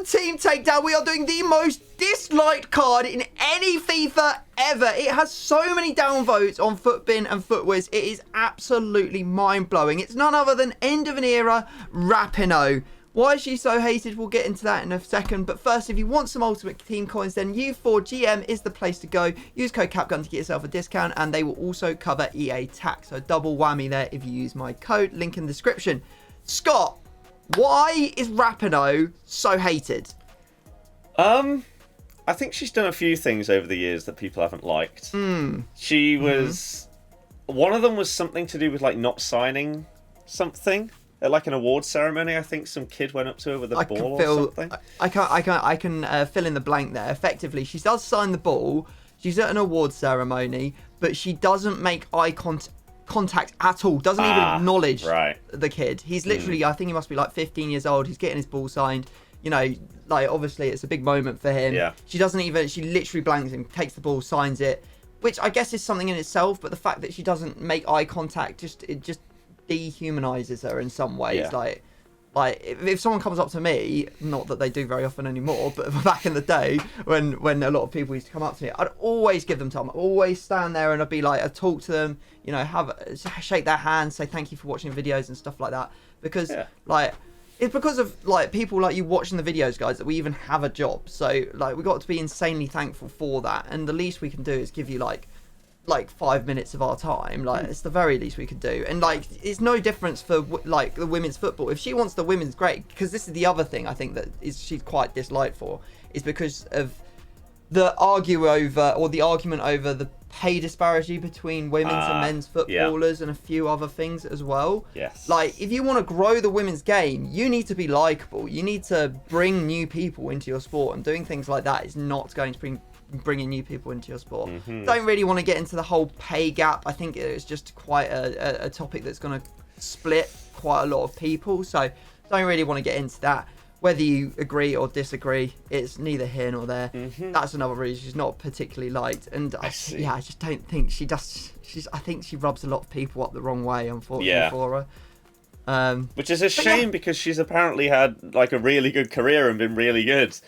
on Team Takedown, we are doing the most disliked card in any FIFA ever. It has so many downvotes on Footbin and Footwiz. It is absolutely mind-blowing. It's none other than end of an era Rapinoe. Why is she so hated? We'll get into that in a second. But first, if you want some Ultimate Team coins, then U4GM is the place to go. Use code CAPGUN to get yourself a discount, and they will also cover EA tax. So double whammy there if you use my code. Link in the description. Scott, why is Rapinoe so hated? I think she's done a few things over the years that people haven't liked. She was... One of them was something to do with, like, not signing something. At, like, an award ceremony, I think some kid went up to her with a ball or something. I can fill in the blank there. Effectively, she does sign the ball. She's at an award ceremony, but she doesn't make eye contact at all. Doesn't even acknowledge the kid. He's literally, I think he must be like 15 years old. He's getting his ball signed. You know, like, obviously it's a big moment for him. Yeah. She doesn't even, she literally blanks him, takes the ball, signs it, which I guess is something in itself, but the fact that she doesn't make eye contact, it just dehumanizes her in some ways. Yeah. Like if someone comes up to me, not that they do very often anymore, but back in the day when a lot of people used to come up to me, I'd always give them time. I'd always stand there and I'd be like, I'd talk to them, you know, shake their hands, say thank you for watching videos and stuff like that. Because like, it's because of like people like you watching the videos, guys, that we even have a job. So like, we got to be insanely thankful for that. And the least we can do is give you like 5 minutes of our time. Like, it's the very least we could do. And like, it's no difference for like the women's football. If she wants the women's, great, because this is the other thing I think that she's quite disliked for, is because of the argument over the pay disparity between women's and men's footballers and a few other things as well. Yes. Like, if you want to grow the women's game, you need to be likable. You need to bring new people into your sport, and doing things like that is not going to bringing new people into your sport. Don't really want to get into the whole pay gap. I think it's just quite a topic that's going to split quite a lot of people, so don't really want to get into that. Whether you agree or disagree, it's neither here nor there. That's another reason she's not particularly liked, and I just don't think she does. I think she rubs a lot of people up the wrong way, unfortunately, for her. Which is a shame, because she's apparently had like a really good career and been really good.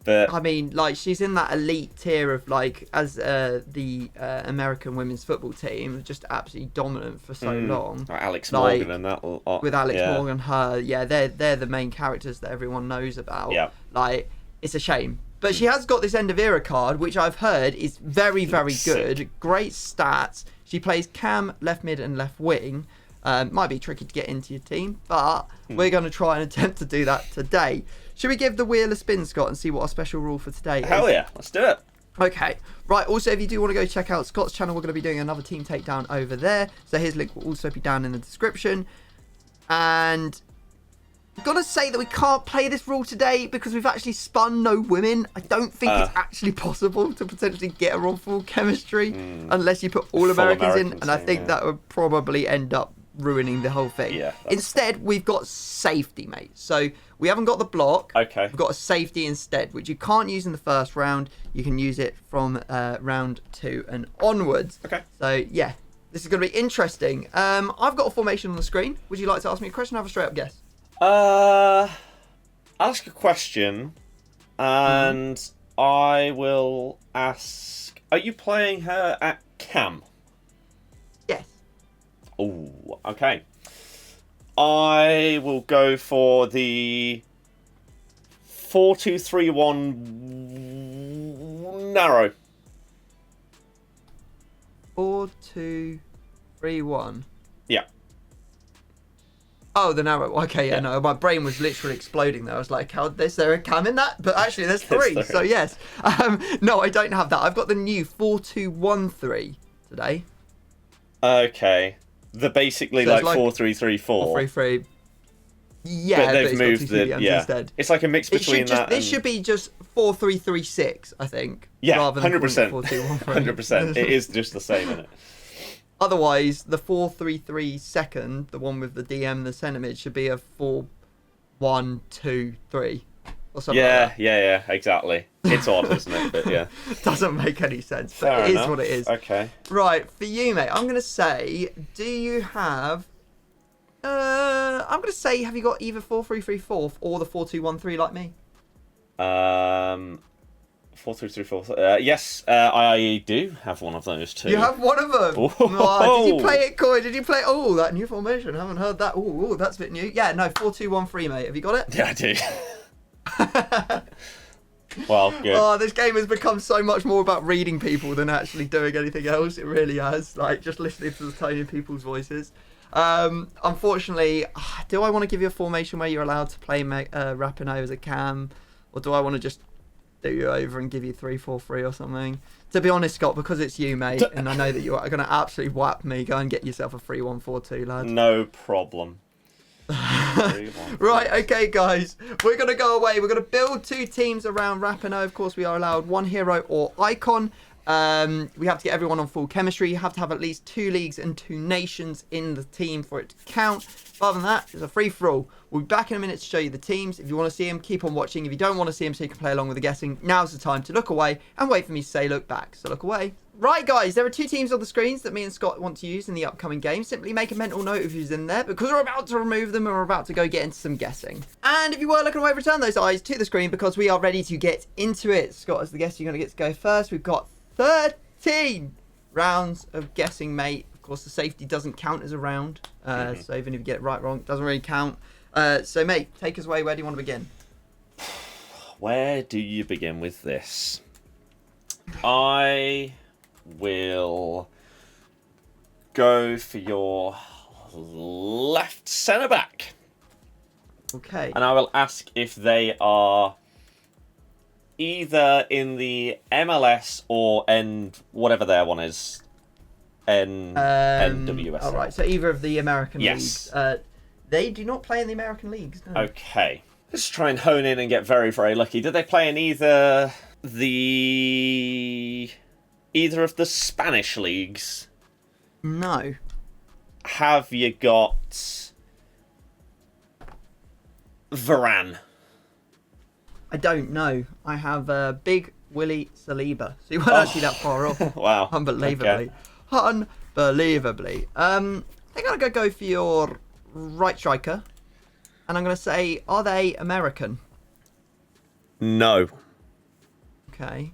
But I mean, like, she's in that elite tier of, like, as the American women's football team, just absolutely dominant for so long. Like Alex Morgan and that lot. With Alex Morgan, they're the main characters that everyone knows about. Yeah. Like, it's a shame. But she has got this end of era card, which I've heard is very, very good. Great stats. She plays cam, left mid, and left wing. Might be tricky to get into your team, but we're going to try and attempt to do that today. Should we give the wheel a spin, Scott, and see what our special rule for today is? Hell yeah, let's do it. Okay, right, also if you do want to go check out Scott's channel, we're going to be doing another Team Takedown over there, so his link will also be down in the description. And I'm going to say that we can't play this rule today because we've actually spun no women. I don't think it's actually possible to potentially get her on full chemistry unless you put all Americans in, and I think that would probably end up ruining the whole thing. Instead, we've got safety, mate. So we haven't got the block. Okay. We've got a safety instead, which you can't use in the first round. You can use it from round 2 and onwards. Okay. So yeah, this is going to be interesting. I've got a formation on the screen. Would you like to ask me a question or have a straight up guess? I'll ask a question, and I will ask, are you playing her at cam? Yes. Oh, okay. I will go for the 4-2-3-1 narrow. 4-2-3-1. Yeah. Oh, the narrow. Okay, yeah, no, my brain was literally exploding there. I was like, how is there a cam in that? But actually, there's 3, so yes. No, I don't have that. I've got the new 4-2-1-3 today. Okay. The basically So like 4-3-3-4. 4-3-3. Yeah, but they've it's moved got 2 CDMs instead. It's like a mix between that. This should be just 4-3-3-6, I think. Yeah, rather than 100%. 4-2-1-3. 100%. It is just the same, isn't it? Otherwise, the 4-3-3 second, the one with the DM, the centre mid, should be a 4-1-2-3. Or something like that. Yeah, exactly. It's odd, isn't it? But yeah. Doesn't make any sense, but Fair it enough. is what it is. Okay. Right, for you, mate, I'm going to say, do you have... I'm going to say, have you got either 4-3-3-4 or the 4-2-1-3 like me? Um, 4-3-3-4. Yes, I do have one of those too. You have one of them. Oh. Oh, did you play it, Coy? Did you play? Oh, that new formation. I haven't heard that. Oh, that's a bit new. Yeah, no, 4-2-1-3, mate. Have you got it? Yeah, I do. Well, good. Oh, this game has become so much more about reading people than actually doing anything else. It really has. Like, just listening to the tone in people's voices. Unfortunately, do I want to give you a formation where you're allowed to play Rapinoe as a cam? Or do I want to just do you over and give you 3-4-3 or something? To be honest, Scott, because it's you, mate, and I know that you're going to absolutely whap me, go and get yourself a 3-1-4-2, lad. No problem. Right, okay, guys. We're going to go away. We're going to build 2 teams around Rapinoe. Of course, we are allowed 1 hero or icon. We have to get everyone on full chemistry. You have to have at least 2 leagues and 2 nations in the team for it to count. Other than that, it's a free-for-all. We'll be back in a minute to show you the teams. If you want to see them, keep on watching. If you don't want to see them so you can play along with the guessing, now's the time to look away and wait for me to say look back. So look away. Right, guys, there are 2 teams on the screens that me and Scott want to use in the upcoming game. Simply make a mental note of who's in there because we're about to remove them and we're about to go get into some guessing. And if you were looking away, return those eyes to the screen because we are ready to get into it. Scott, as the guest, you're going to get to go first. We've got 13 rounds of guessing, mate. Of course, the safety doesn't count as a round. So even if you get it right, wrong, it doesn't really count. So, mate, take us away. Where do you want to begin? Where do you begin with this? I will go for your left centre back. Okay. And I will ask if they are either in the MLS or whatever their one is. NWSL. All right, so either of the American Yes. leagues. They do not play in the American leagues, no. Okay. Let's try and hone in and get very, very lucky. Did they play in either of the Spanish leagues? No. Have you got Varane? I don't know. I have Big Willie Saliba. So you weren't actually that far off. Wow. Unbelievably. Okay. Unbelievably. I think I'm going to go for your right striker. And I'm going to say, are they American? No. Okay.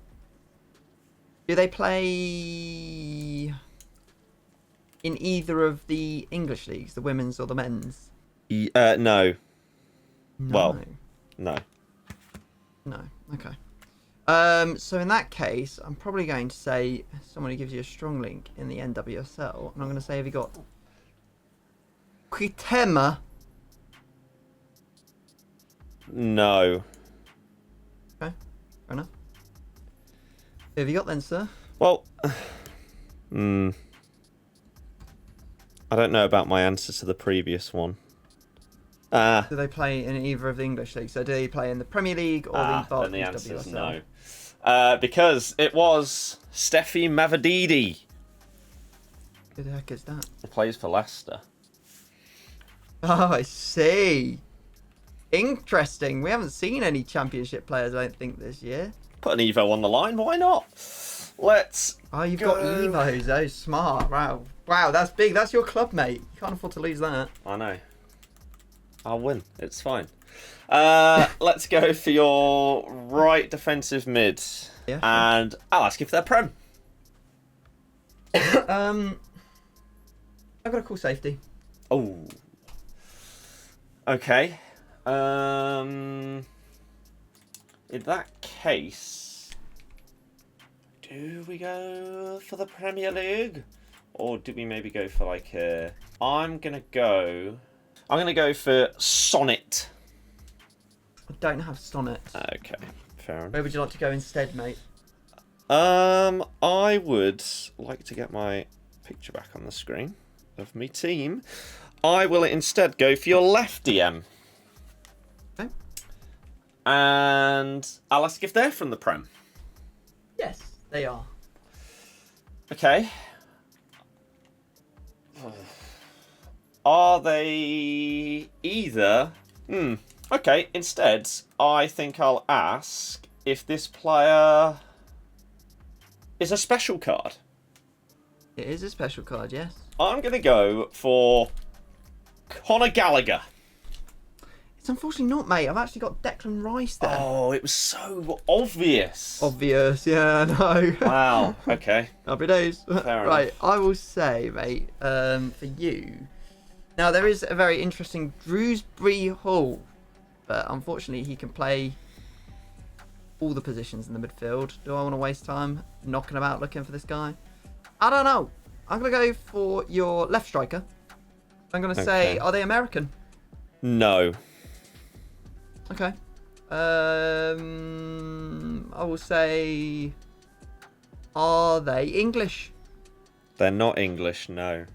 Do they play in either of the English leagues, the women's or the men's? No. No. Well, no. No. Okay. So in that case, I'm probably going to say someone who gives you a strong link in the NWSL, and I'm going to say, have you got Quitema? No. Okay, fair enough. Who have you got then, sir? Well, I don't know about my answer to the previous one. Do they play in either of the English leagues? So do they play in the Premier League or the then the Barclays answer is WSL? no. Because it was Steffi Mavadidi. Who the heck is that? He plays for Leicester. Oh, I see. Interesting. We haven't seen any Championship players, I don't think, this year. Put an Evo on the line, why not? Let's Oh, you've go. got Evos. Oh, smart. Wow. Wow, that's big. That's your club, mate. You can't afford to lose that. I know. I'll win. It's fine. Let's go for your right defensive mid. Yeah, sure. And I'll ask if they're Prem. I've got a cool safety. Oh. Okay. In that case, do we go for the Premier League? Or do we maybe go for like a... I'm going to go for Sonnet. I don't have Sonnet. Okay, fair enough. Where would you like to go instead, mate? I would like to get my picture back on the screen of me team. I will instead go for your left DM. Okay. And I'll ask if they're from the Prem. Yes, they are. Okay. Are they either... Okay, instead, I think I'll ask if this player is a special card. It is a special card, yes. I'm going to go for Conor Gallagher. It's unfortunately not, mate. I've actually got Declan Rice there. Oh, it was so obvious. Obvious, yeah, I know. Wow. Okay. Happy days. Fair Right, enough. I will say, mate, for you. Now, there is a very interesting Drewsbury Hall, but unfortunately, he can play all the positions in the midfield. Do I want to waste time knocking about looking for this guy? I don't know. I'm going to go for your left striker. I'm going to say, Okay. are they American? No. Okay. I will say, are they English? They're not English, no.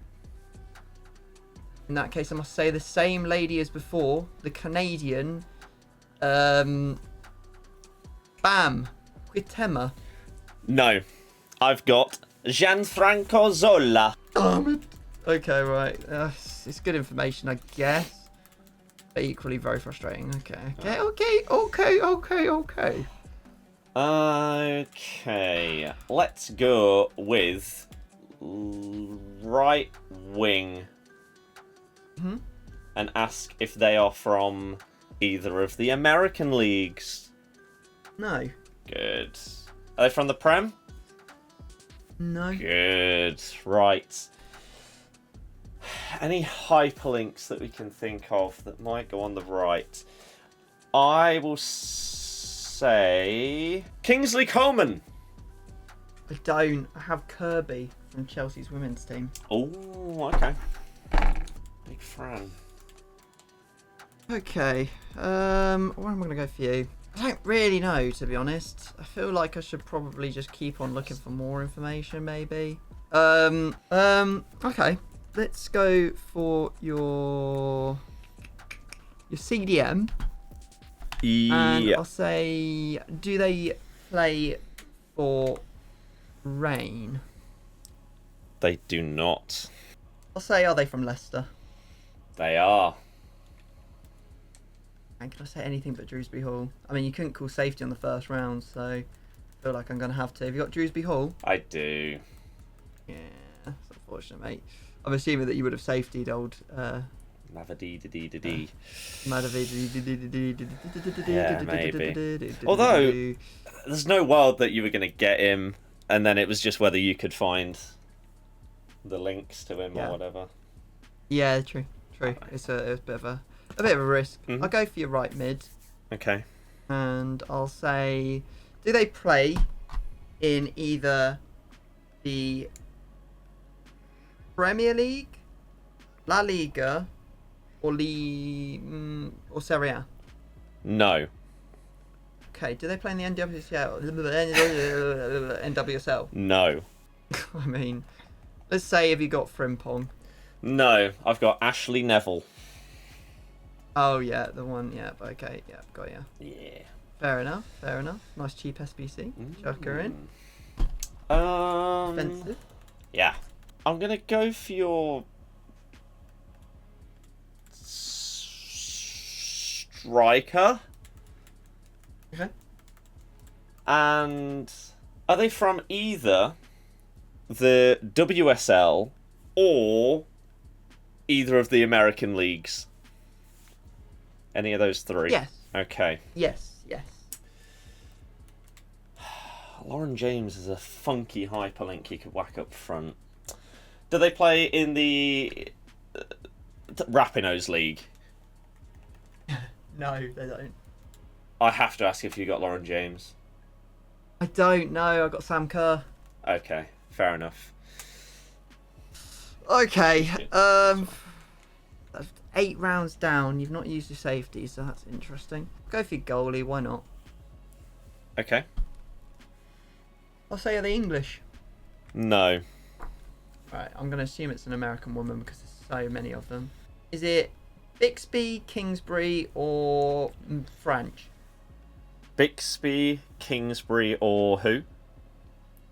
In that case, I must say the same lady as before, the Canadian, Bam Quitema. No. I've got Gianfranco Zola. Damn it. Okay, right. It's good information, I guess. But equally very frustrating. Okay. Okay. Let's go with right wing. And ask if they are from either of the American leagues. No. Good. Are they from the Prem? No. Good. Right. Any hyperlinks that we can think of that might go on the right? I will say Kingsley Coman. I don't. I have Kirby from Chelsea's women's team. Oh, okay. Big fan. Okay. Where am I going to go for you? I don't really know, to be honest. I feel like I should probably just keep on looking for more information, maybe. Okay. Let's go for your CDM. And Yeah. I'll say, do they play for Rain? They do not. I'll say, are they from Leicester? They are. And can I say anything but Drewsbury Hall? I mean, you couldn't call safety on the first round, so I feel like I'm going to have to. Have you got Drewsbury Hall? I do. Yeah, that's unfortunate, mate. I'm assuming that you would have safetied old Mavadee-dee-dee-dee-dee. Yeah, maybe. Although, there's no world that you were going to get him, and then it was just whether you could find the links to him or whatever. Yeah, true. It's a bit of a risk. I'll go for your right mid. Okay. And I'll say, do they play in either the Premier League, La Liga, or Serie A? No. Okay, do they play in the NWSL? NWSL? No. I mean, let's say, have you got Frimpong? No. I've got Ashley Neville. Oh, yeah, the one, yeah, okay, yeah, got you. Yeah. Fair enough. Nice cheap SBC. Chuck her in. Expensive. Yeah. I'm going to go for your striker. Okay. And are they from either the WSL or either of the American leagues? Any of those three? Yes. Okay. Yes. Lauren James is a funky hyperlink you could whack up front. Do they play in the Rapinoe's league? No, they don't. I have to ask if you got Lauren James. I don't know. I got Sam Kerr. Okay, fair enough. Okay. That's 8 rounds down. You've not used your safety, so that's interesting. Go for your goalie. Why not? Okay. I'll say, are they English? No. Right. I'm going to assume it's an American woman because there's so many of them. Is it Bixby, Kingsbury, or French? Bixby, Kingsbury, or who?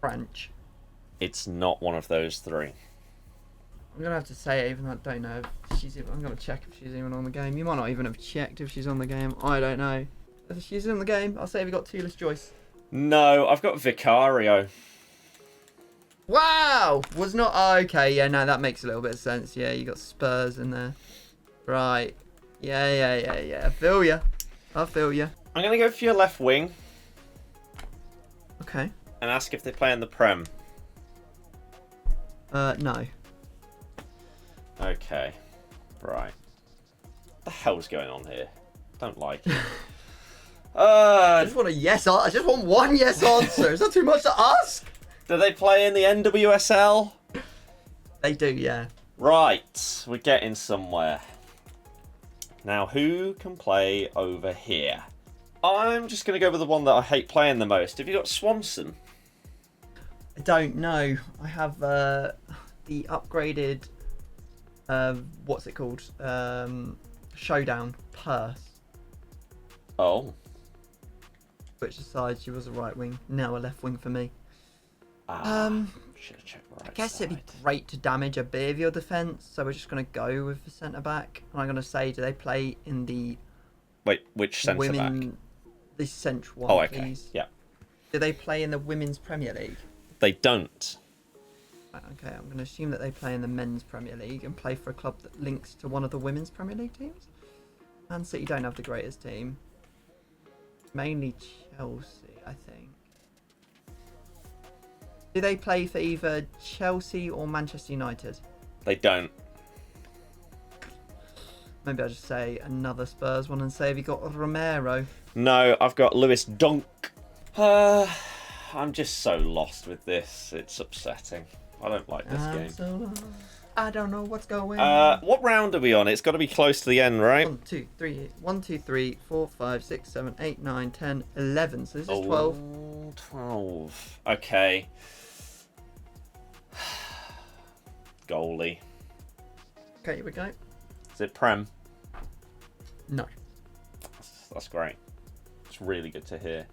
French. It's not one of those three. I'm going to have to say it, even though I don't know if she's even... I'm going to check if she's even on the game. You might not even have checked if she's on the game. I don't know. If she's on the game, I'll say, have you got Toolis Joyce? No, I've got Vicario. Wow! Was not... Oh, okay, yeah, no, that makes a little bit of sense. Yeah, you got Spurs in there. Right. Yeah. I feel ya. I'm going to go for your left wing Okay. and ask if they play in the Prem. No. Okay. Right. What the hell's going on here? Don't like it. I just want a yes. I just want one yes answer. Is that too much to ask? Do they play in the NWSL? They do, yeah. Right. We're getting somewhere. Now, who can play over here? I'm just going to go with the one that I hate playing the most. Have you got Swanson? I don't know. I have the upgraded. What's it called? Showdown Perth. Oh. Which aside, she was a right wing. Now a left wing for me. Should have checked the right I guess side. it'd be great to damage a bit of your defence, so we're just going to go with the centre back. And I'm going to say, do they play in the Wait, which centre back? The central one, Oh, okay. please? Yeah. Do they play in the Women's Premier League? They don't. Right, okay, I'm going to assume that they play in the Men's Premier League and play for a club that links to one of the Women's Premier League teams. Man City don't have the greatest team. Mainly Chelsea, I think. Do they play for either Chelsea or Manchester United? They don't. Maybe I'll just say another Spurs one and say, have you got Romero? No, I've got Lewis Dunk. I'm just so lost with this. It's upsetting. I don't like this game. So lost. I don't know what's going on. What round are we on? It's got to be close to the end, right? 1, 2, 3, 4, 5, 6, 7, 8, 9, 10, 11. So this is 12. 12. Okay. Goalie. Okay, here we go. Is it Prem? No. That's great. It's really good to hear.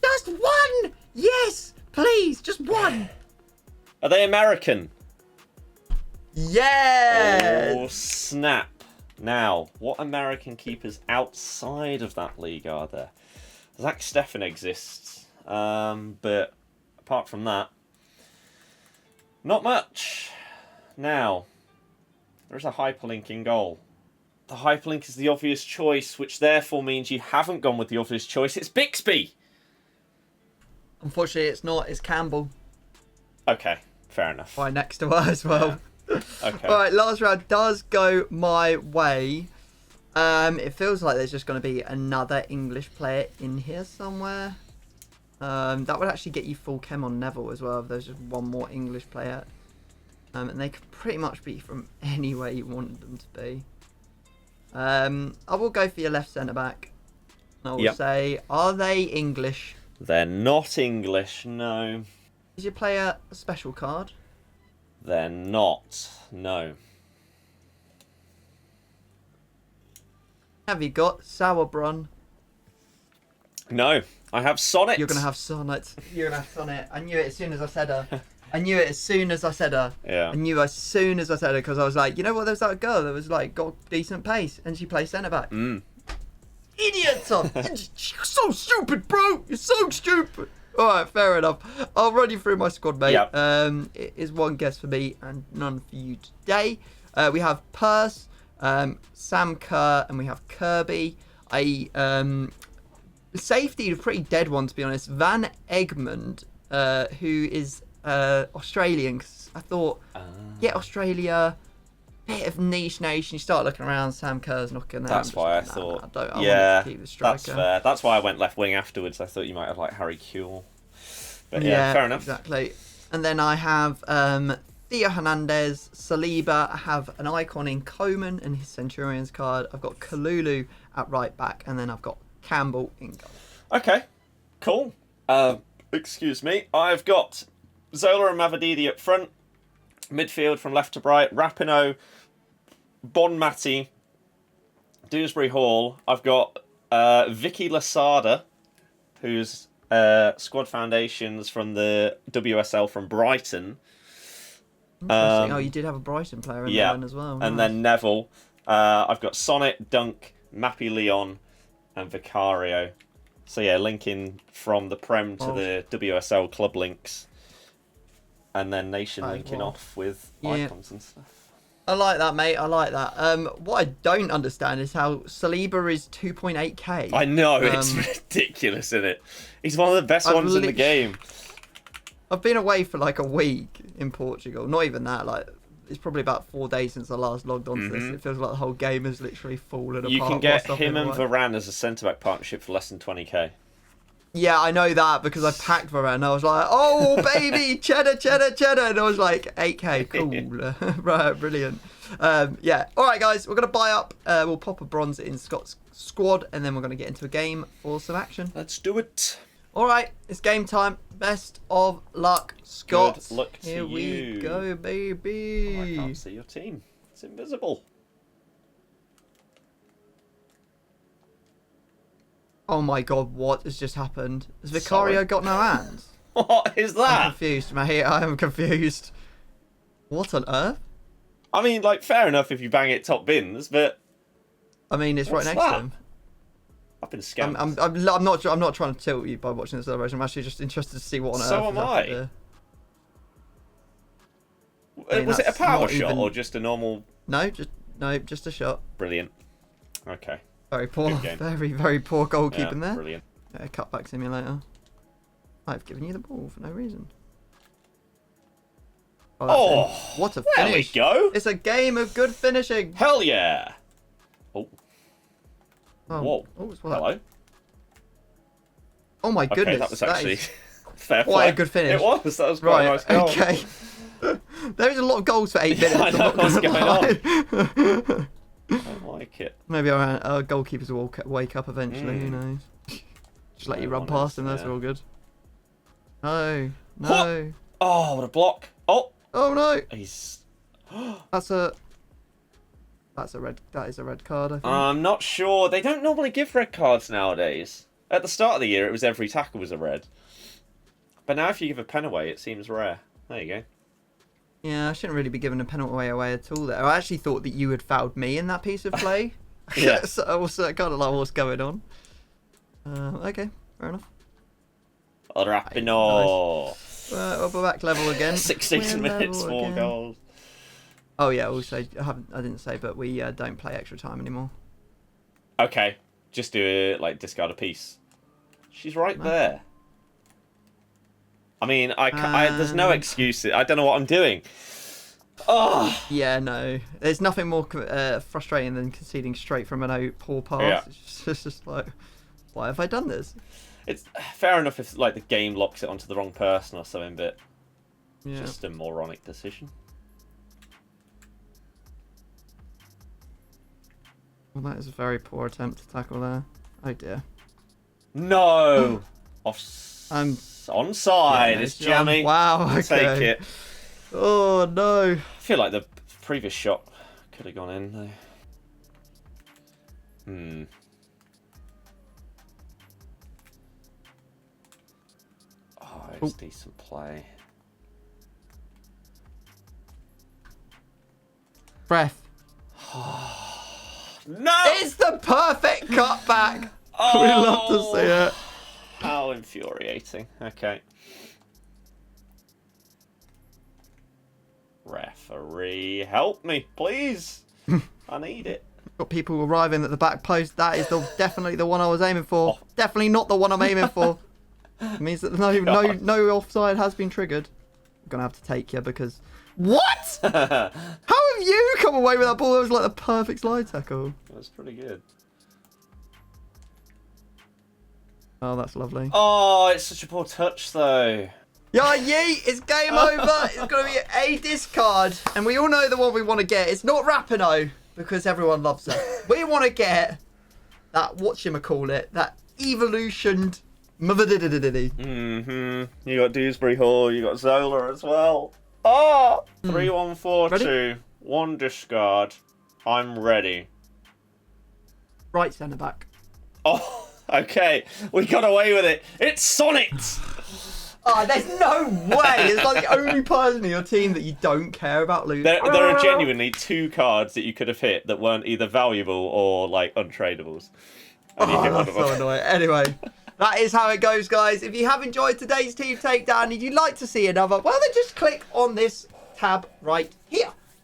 Just one! Yes! Please, just one! Are they American? Yes! Oh, snap. Now, what American keepers outside of that league are there? Zach Steffen exists. But apart from that, not much. Now, there's a hyperlink in goal. The hyperlink is the obvious choice, which therefore means you haven't gone with the obvious choice. It's Bixby! Unfortunately, it's not. It's Campbell. Okay, fair enough. Right next to her as well. Yeah. Okay. Alright, last round does go my way. It feels like there's just going to be another English player in here somewhere. That would actually get you full chem on Neville as well if there's just one more English player. And they could pretty much be from anywhere you want them to be. I will go for your left centre back. I will say, are they English? They're not English, no. Is your player a special card? They're not, no. Have you got Sauerbrunn? No, I have Sonnet. You're going to have Sonnet. You're going to have Sonnet. I knew it as soon as I said her. I knew it as soon as I said her. Yeah. I knew as soon as I said her because I was like, you know what? There's that girl that was like got decent pace and she plays centre back. Idiot, son! You're so stupid, bro. You're so stupid. All right, fair enough. I'll run you through my squad, mate. Yep. It is one guess for me and none for you today. We have Perse, Sam Kerr, and we have Kirby. Safety, a pretty dead one to be honest. Van Egmond, who is Australian. 'Cause I thought, Australia, bit of niche nation. You start looking around, Sam Kerr's knocking out. That's why I thought. I want to keep the striker. That's fair. That's why I went left wing afterwards. I thought you might have like Harry Kewell. But yeah, fair enough. Exactly. And then I have Theo Hernandez, Saliba. I have an icon in Coman and his Centurions card. I've got Kalulu at right back, and then I've got Campbell in goal. Okay, cool. Excuse me. I've got Zola and Mavadidi up front. Midfield from left to right. Rapinoe, Bonmati, Dewsbury Hall. I've got Vicky Lasada, who's squad foundations from the WSL from Brighton. Interesting. You did have a Brighton player in there as well. And Nice. then Neville. I've got Sonnet, Dunk, Mappy Leon, and Vicario. So yeah, linking from the Prem to the WSL club links. And then Nation linking off with icons and stuff. I like that, mate. I like that. What I don't understand is how Saliba is 2.8k. I know, it's ridiculous, isn't it? He's one of the best ones in the game. I've been away for like a week in Portugal. Not even that. Like, it's probably about 4 days since I last logged onto this. It feels like the whole game has literally fallen apart. You can get him and Varane as a centre-back partnership for less than 20k. Yeah, I know that because I packed Varane. I was like, oh, baby, cheddar. And I was like, 8k, cool. Right, brilliant. Yeah. All right, guys, we're going to buy up. We'll pop a bronze in Scott's squad, and then we're going to get into a game for some action. Let's do it. All right, it's game time. Best of luck, Scott. Good luck to Here we go, baby. Oh, I can't see your team. It's invisible. Oh my god, what has just happened? Has Vicario got no hands? What is that? I'm confused, mate. I am confused. What on earth? I mean, like, fair enough if you bang it top bins, but I mean, it's What's right next that? to him. I've been scammed. I'm not trying to tilt you by watching the celebration. I'm actually just interested to see what on earth. So am I. mean, Was it a that's power not shot even- or just a normal? No, just a shot. Brilliant. Okay. Very poor, Good game. very poor Yeah, goalkeeping there. brilliant. Cutback simulator. I've given you the ball for no reason. That's Oh, in. What a there we finish! go. It's a game of good finishing. Hell yeah. Oh, Oh, whoa. Oh, what's that? Hello. Oh my goodness! Okay, that was actually is fair quite play. a good finish. It was. That was quite a nice goal. Okay. There's a lot of goals for 8 minutes. I know I'm not what's gonna going lie. I don't like it. Maybe our goalkeepers will wake up eventually. Who knows? Just let you No run one past is, them. That's yeah. all good. No, no. Oh, what a block. Oh, Oh no! he's... That is a red card. I think. I'm not sure. They don't normally give red cards nowadays. At the start of the year, it was every tackle was a red. But now if you give a pen away, it seems rare. There you go. Yeah, I shouldn't really be giving a penalty away at all there. I actually thought that you had fouled me in that piece of play. Yeah. So I was kind of like, what's going on? Okay, fair enough. Rapinoe. We're back level again. 16 We're minutes, level 4 again. goals. Oh yeah, also I didn't say, but we don't play extra time anymore. Okay, just do it, like, discard a piece. She's right there. I mean, there's no excuses. I don't know what I'm doing. Oh. Yeah, no. There's nothing more frustrating than conceding straight from an poor pass. Yeah. It's just like, why have I done this? It's fair enough if, like, the game locks it onto the wrong person or something, but Yeah. just a moronic decision. Well, that is a very poor attempt to tackle there. Oh dear. No! I'm onside. Yeah, It's jammy. Wow. I'll Okay. take it. Oh no. I feel like the previous shot could have gone in though. Oh, it's decent play. Breath. No! It's the perfect cutback. Oh, We love to see it. How infuriating. Okay. Referee, help me, please. I need it. Got people arriving at the back post. That is definitely the one I was aiming for. Oh. Definitely not the one I'm aiming for. It means that no offside has been triggered. I'm gonna have to take you because what? How have you come away with that ball? That was like the perfect slide tackle. That's pretty good. Oh, that's lovely. Oh, it's such a poor touch though. Yeah, yeet, it's game over. It's going to be a discard. And we all know the one we want to get. It's not Rapinoe, because everyone loves her. We want to get that, whatchamacallit, that evolutioned... Mm-hmm. You got Dewsbury Hall, you got Zola as well. Oh! 3-1-4-2. One discard. I'm ready. Right centre back. Oh, okay. We got away with it. It's Sonnet! Oh, there's no way. It's like the only person in your team that you don't care about losing. There are genuinely 2 cards that you could have hit that weren't either valuable or, like, untradables. And you hit one That's of them. so annoying. Anyway, that is how it goes, guys. If you have enjoyed today's Team Takedown and you'd like to see another, well, then just click on this tab right here.